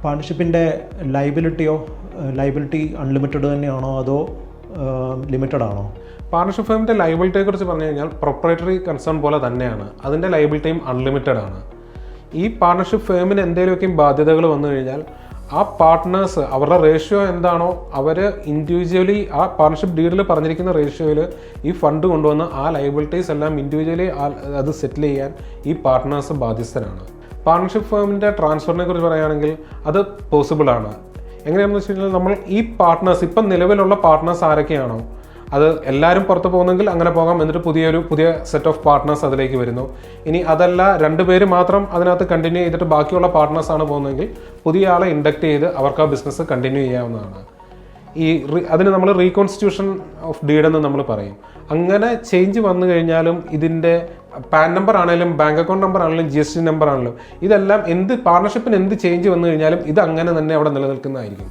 പാർട്ണർഷിപ്പിൻ്റെ liability unlimited തന്നെയാണോ അതോ limited ആണോ? പാർട്ണർഷിപ്പ് ഫേമിൻ്റെ ലൈബിലിറ്റിയെക്കുറിച്ച് പറഞ്ഞു കഴിഞ്ഞാൽ പ്രൊപ്പറേറ്ററി കൺസേൺ പോലെ തന്നെയാണ്. അതിൻ്റെ ലൈബിലിറ്റിയും അൺലിമിറ്റഡ് ആണ്. ഈ പാർട്ണർഷിപ്പ് ഫേമിന് എന്തെങ്കിലുമൊക്കെ ബാധ്യതകൾ വന്നു കഴിഞ്ഞാൽ ആ പാർട്ട്നേഴ്സ് അവരുടെ റേഷ്യോ എന്താണോ അവർ ഇൻഡിവിജ്വലി ആ പാർട്ണർഷിപ്പ് ഡീഡിൽ പറഞ്ഞിരിക്കുന്ന റേഷ്യോയിൽ ഈ ഫണ്ട് കൊണ്ടുവന്ന് ആ ലൈബിലിറ്റീസ് എല്ലാം ഇൻഡിവിജ്വലി അത് സെറ്റിൽ ചെയ്യാൻ ഈ പാർട്ട്നേഴ്സ് ബാധ്യസ്ഥരാണ്. പാർട്ണർഷിപ്പ് ഫേമിൻ്റെ ട്രാൻസ്ഫറിനെ കുറിച്ച് പറയുകയാണെങ്കിൽ അത് പോസിബിൾ ആണ്. എങ്ങനെയാണെന്ന് വെച്ച് കഴിഞ്ഞാൽ നമ്മൾ ഈ പാർട്ട്നേഴ്സ് ഇപ്പം നിലവിലുള്ള പാർട്ട്നേഴ്സ് ആരൊക്കെയാണോ അത് എല്ലാവരും പുറത്ത് പോകുന്നെങ്കിൽ അങ്ങനെ പോകാം. എന്നിട്ട് പുതിയ സെറ്റ് ഓഫ് പാർട്ട്നേഴ്സ് അതിലേക്ക് വരുന്നു. ഇനി അതല്ല 2 പേര് മാത്രം അതിനകത്ത് കണ്ടിന്യൂ ചെയ്തിട്ട് ബാക്കിയുള്ള പാർട്ട്നേഴ്സാണ് പോകുന്നതെങ്കിൽ പുതിയ ആളെ ഇൻഡക്ട് ചെയ്ത് അവർക്ക് ആ ബിസിനസ് കണ്ടിന്യൂ ചെയ്യാവുന്നതാണ്. അതിന് നമ്മൾ റീകോൺസ്റ്റിറ്റ്യൂഷൻ ഓഫ് ഡീഡ് എന്ന് നമ്മൾ പറയും. അങ്ങനെ ചേഞ്ച് വന്നു കഴിഞ്ഞാലും ഇതിൻ്റെ പാൻ നമ്പർ ആണെങ്കിലും ബാങ്ക് അക്കൗണ്ട് നമ്പർ ആണെങ്കിലും GST നമ്പർ ആണെങ്കിലും ഇതെല്ലാം പാർട്ണർഷിപ്പിന് എന്ത് ചേഞ്ച് വന്നു കഴിഞ്ഞാലും ഇത് അങ്ങനെ തന്നെ അവിടെ നിലനിൽക്കുന്നതായിരിക്കും.